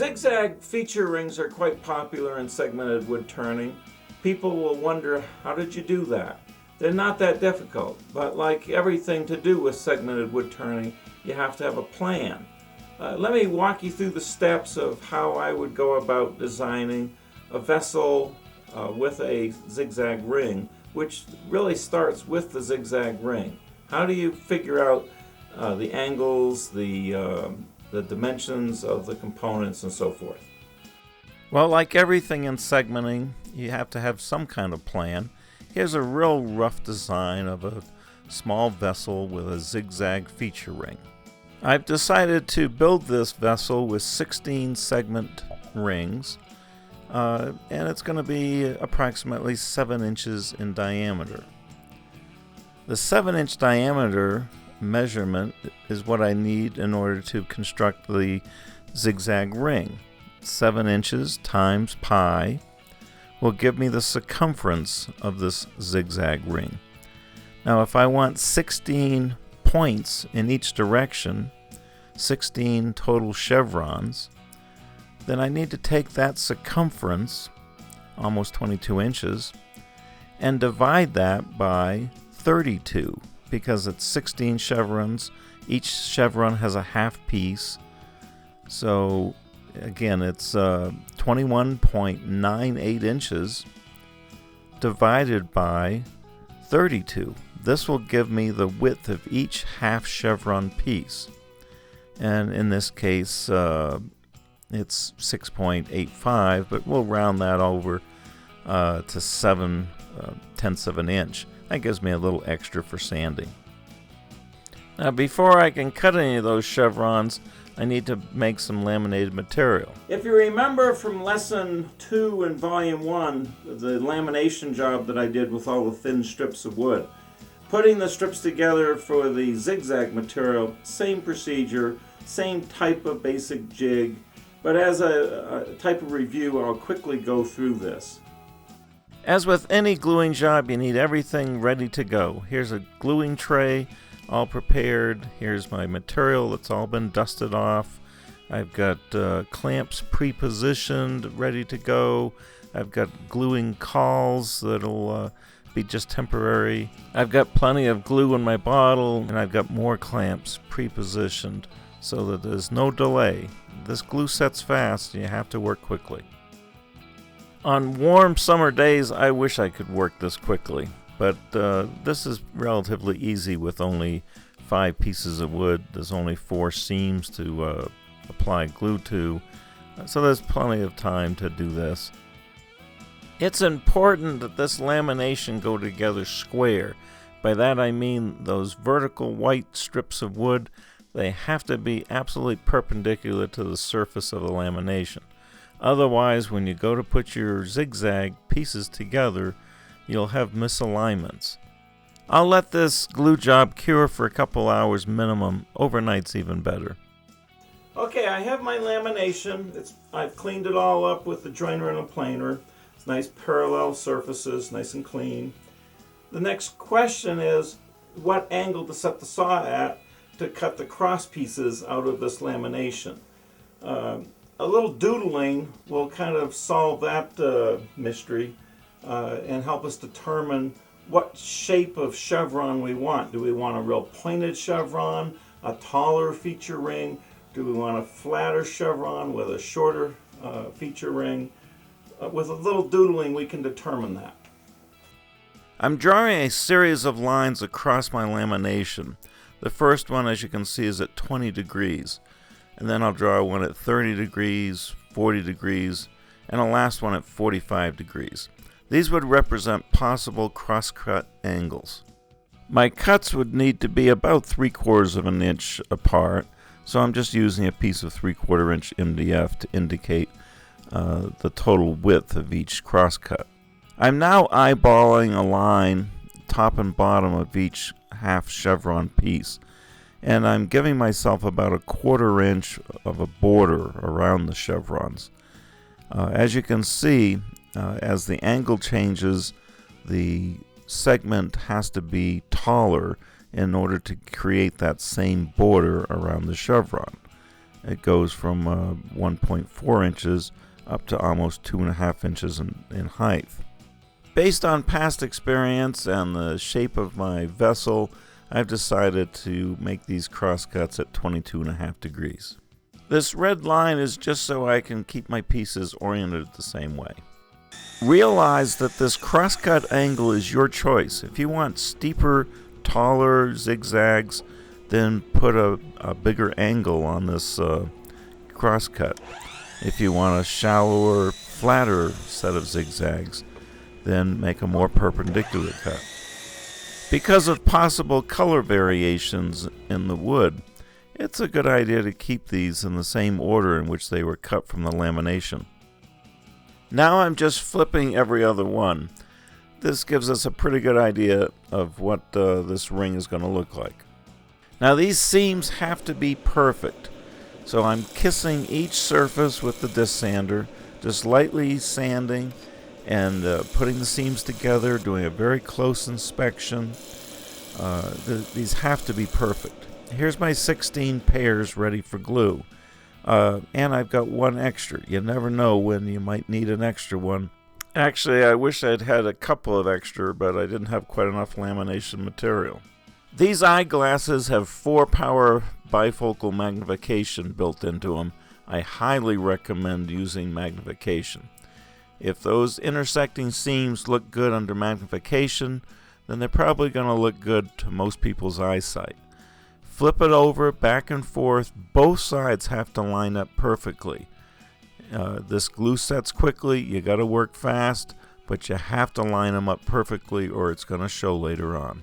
Zigzag feature rings are quite popular in segmented wood turning. People will wonder, how did you do that? They're not that difficult, but like everything to do with segmented wood turning, you have to have a plan. Let me walk you through the steps of how I would go about designing a vessel with a zigzag ring, which really starts with the zigzag ring. How do you figure out the angles, the dimensions of the components, and so forth? Well, like everything in segmenting, you have to have some kind of plan. Here's a real rough design of a small vessel with a zigzag feature ring. I've decided to build this vessel with 16 segment rings, and it's going to be approximately 7 inches in diameter. The 7-inch diameter measurement is what I need in order to construct the zigzag ring. 7 inches times pi will give me the circumference of this zigzag ring. Now if I want 16 points in each direction, 16 total chevrons, then I need to take that circumference, almost 22 inches, and divide that by 32, because it's 16 chevrons. Each chevron has a half piece. So again, it's 21.98 inches divided by 32. This will give me the width of each half chevron piece. And in this case, it's 6.85, but we'll round that over to 7/10 of an inch. That gives me a little extra for sanding. Now, before I can cut any of those chevrons, I need to make some laminated material. If you remember from lesson 2 in volume 1, the lamination job that I did with all the thin strips of wood, putting the strips together for the zigzag material, same procedure, same type of basic jig, but as a type of review, I'll quickly go through this. As with any gluing job, you need everything ready to go. Here's a gluing tray, all prepared. Here's my material that's all been dusted off. I've got clamps pre-positioned, ready to go. I've got gluing cauls that'll be just temporary. I've got plenty of glue in my bottle, and I've got more clamps pre-positioned so that there's no delay. This glue sets fast, and you have to work quickly. On warm summer days, I wish I could work this quickly, but this is relatively easy with only 5 pieces of wood. There's only 4 seams to apply glue to, so there's plenty of time to do this. It's important that this lamination go together square. By that I mean those vertical white strips of wood, they have to be absolutely perpendicular to the surface of the lamination. Otherwise, when you go to put your zigzag pieces together, you'll have misalignments. I'll let this glue job cure for a couple hours minimum. Overnight's even better. Okay, I have my lamination. I've cleaned it all up with the joiner and a planer. It's nice parallel surfaces, nice and clean. The next question is what angle to set the saw at to cut the cross pieces out of this lamination. A little doodling will kind of solve that mystery and help us determine what shape of chevron we want. Do we want a real pointed chevron, a taller feature ring? Do we want a flatter chevron with a shorter feature ring? With a little doodling, we can determine that. I'm drawing a series of lines across my lamination. The first one, as you can see, is at 20 degrees. And then I'll draw one at 30 degrees, 40 degrees, and a last one at 45 degrees. These would represent possible cross-cut angles. My cuts would need to be about 3/4 of an inch apart, so I'm just using a piece of 3/4 inch MDF to indicate the total width of each crosscut. I'm now eyeballing a line top and bottom of each half chevron piece, and I'm giving myself about 1/4 inch of a border around the chevrons. As you can see, as the angle changes, the segment has to be taller in order to create that same border around the chevron. It goes from 1.4 inches up to almost 2.5 inches in height. Based on past experience and the shape of my vessel, I've decided to make these crosscuts at 22.5 degrees. This red line is just so I can keep my pieces oriented the same way. Realize that this crosscut angle is your choice. If you want steeper, taller zigzags, then put a bigger angle on this crosscut. If you want a shallower, flatter set of zigzags, then make a more perpendicular cut. Because of possible color variations in the wood, it's a good idea to keep these in the same order in which they were cut from the lamination. Now I'm just flipping every other one. This gives us a pretty good idea of what this ring is going to look like. Now these seams have to be perfect, so I'm kissing each surface with the disc sander, just lightly sanding and putting the seams together, doing a very close inspection. These have to be perfect. Here's my 16 pairs ready for glue. And I've got one extra. You never know when you might need an extra one. Actually, I wish I'd had a couple of extra, but I didn't have quite enough lamination material. These eyeglasses have 4-power bifocal magnification built into them. I highly recommend using magnification. If those intersecting seams look good under magnification, then they're probably going to look good to most people's eyesight. Flip it over, back and forth. Both sides have to line up perfectly. This glue sets quickly. You got to work fast, but you have to line them up perfectly or it's going to show later on.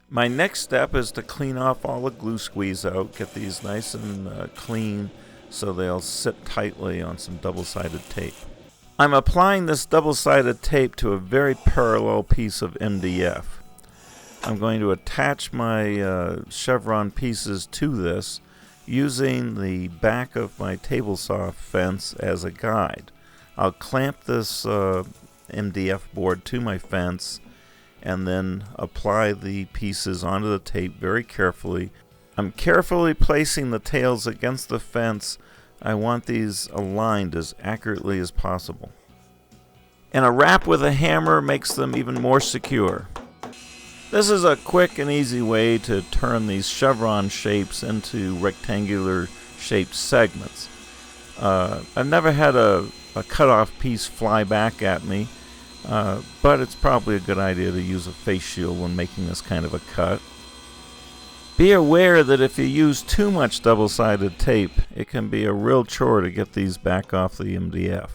My next step is to clean off all the glue squeeze out, get these nice and clean so they'll sit tightly on some double-sided tape. I'm applying this double-sided tape to a very parallel piece of MDF. I'm going to attach my chevron pieces to this using the back of my table saw fence as a guide. I'll clamp this MDF board to my fence and then apply the pieces onto the tape very carefully. I'm carefully placing the tails against the fence. I want these aligned as accurately as possible. And a rap with a hammer makes them even more secure. This is a quick and easy way to turn these chevron shapes into rectangular shaped segments. I've never had a cut-off piece fly back at me, but it's probably a good idea to use a face shield when making this kind of a cut. Be aware that if you use too much double-sided tape, it can be a real chore to get these back off the MDF.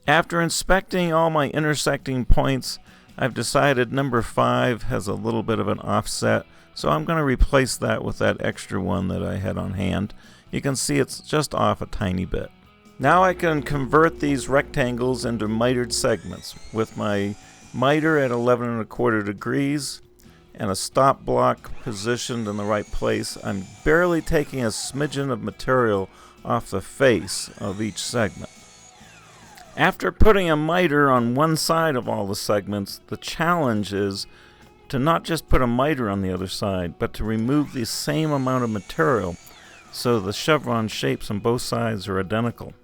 After inspecting all my intersecting points, I've decided number 5 has a little bit of an offset, so I'm going to replace that with that extra one that I had on hand. You can see it's just off a tiny bit. Now I can convert these rectangles into mitered segments with my miter at 11.25 degrees and a stop block positioned in the right place. I'm barely taking a smidgen of material off the face of each segment. After putting a miter on one side of all the segments, the challenge is to not just put a miter on the other side, but to remove the same amount of material so the chevron shapes on both sides are identical.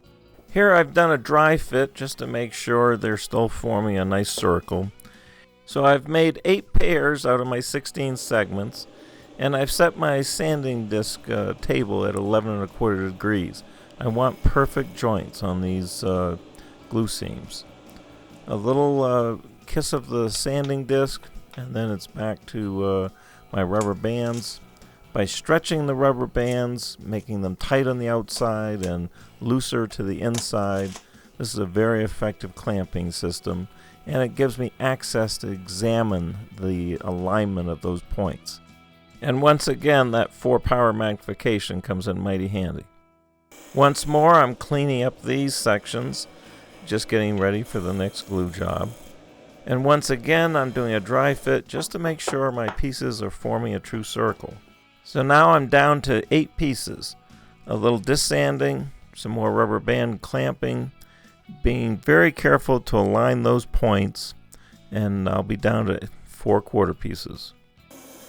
Here I've done a dry fit just to make sure they're still forming a nice circle. So I've made 8 pairs out of my 16 segments, and I've set my sanding disc table at 11.25 degrees. I want perfect joints on these glue seams. A little kiss of the sanding disc, and then it's back to my rubber bands. By stretching the rubber bands, making them tight on the outside and looser to the inside, this is a very effective clamping system, and it gives me access to examine the alignment of those points. And once again, that 4-power magnification comes in mighty handy. Once more, I'm cleaning up these sections, just getting ready for the next glue job. And once again, I'm doing a dry fit just to make sure my pieces are forming a true circle. So now I'm down to 8 pieces. A little disc sanding, some more rubber band clamping, being very careful to align those points, and I'll be down to 4 quarter pieces.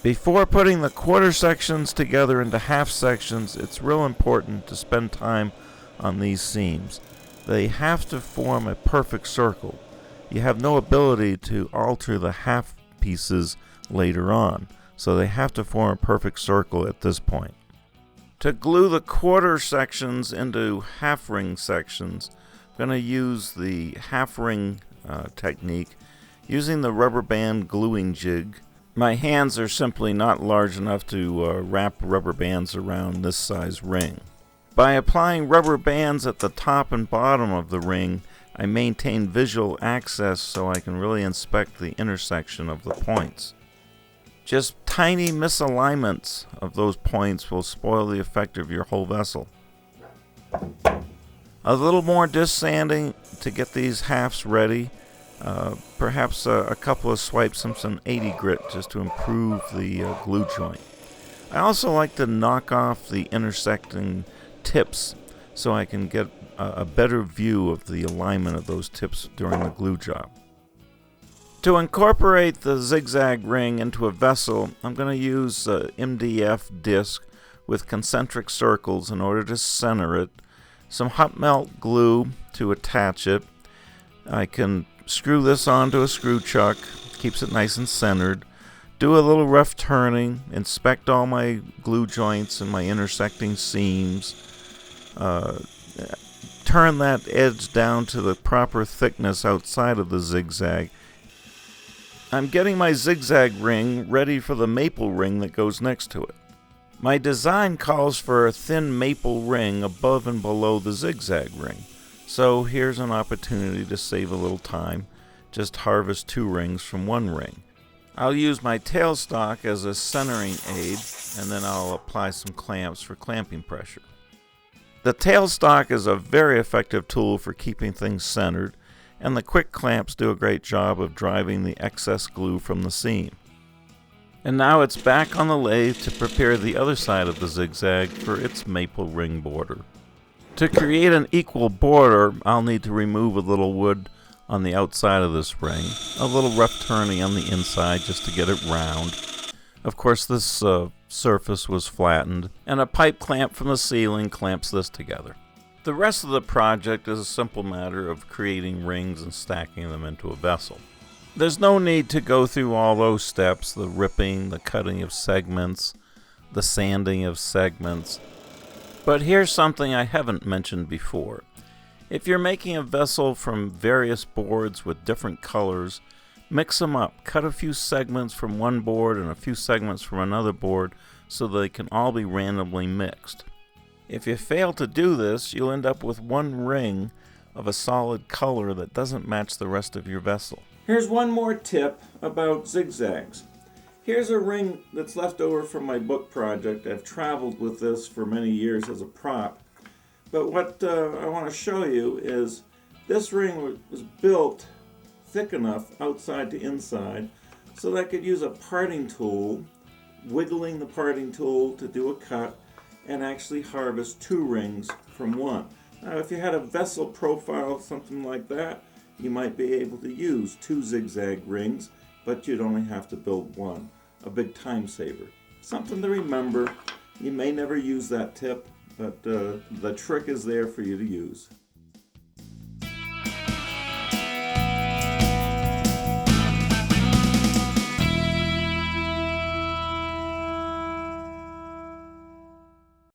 Before putting the quarter sections together into half sections, it's real important to spend time on these seams. They have to form a perfect circle. You have no ability to alter the half pieces later on, so they have to form a perfect circle at this point. To glue the quarter sections into half ring sections, I'm going to use the half ring technique using the rubber band gluing jig. My hands are simply not large enough to wrap rubber bands around this size ring. By applying rubber bands at the top and bottom of the ring, I maintain visual access so I can really inspect the intersection of the points. Just tiny misalignments of those points will spoil the effect of your whole vessel. A little more disc sanding to get these halves ready. Perhaps a couple of swipes of some 80 grit just to improve the glue joint. I also like to knock off the intersecting tips so I can get a better view of the alignment of those tips during the glue job. To incorporate the zigzag ring into a vessel, I'm going to use MDF disc with concentric circles in order to center it, some hot melt glue to attach it. I can screw this onto a screw chuck, keeps it nice and centered. Do a little rough turning, inspect all my glue joints and my intersecting seams. Turn that edge down to the proper thickness outside of the zigzag. I'm getting my zigzag ring ready for the maple ring that goes next to it. My design calls for a thin maple ring above and below the zigzag ring. So here's an opportunity to save a little time. Just harvest 2 rings from 1 ring. I'll use my tailstock as a centering aid, and then I'll apply some clamps for clamping pressure. The tailstock is a very effective tool for keeping things centered, and the quick clamps do a great job of driving the excess glue from the seam. And now it's back on the lathe to prepare the other side of the zigzag for its maple ring border. To create an equal border, I'll need to remove a little wood on the outside of this ring, a little rough turning on the inside just to get it round. Of course, this surface was flattened, and a pipe clamp from the ceiling clamps this together. The rest of the project is a simple matter of creating rings and stacking them into a vessel. There's no need to go through all those steps, the ripping, the cutting of segments, the sanding of segments. But here's something I haven't mentioned before. If you're making a vessel from various boards with different colors, mix them up. Cut a few segments from one board and a few segments from another board so they can all be randomly mixed. If you fail to do this, you'll end up with one ring of a solid color that doesn't match the rest of your vessel. Here's one more tip about zigzags. Here's a ring that's left over from my book project. I've traveled with this for many years as a prop. But what I want to show you is this ring was built thick enough outside to inside so that I could use a parting tool, wiggling the parting tool to do a cut, and actually harvest 2 rings from 1. Now if you had a vessel profile, something like that, you might be able to use 2 zigzag rings, but you'd only have to build 1. A big time saver. Something to remember. You may never use that tip, but the trick is there for you to use.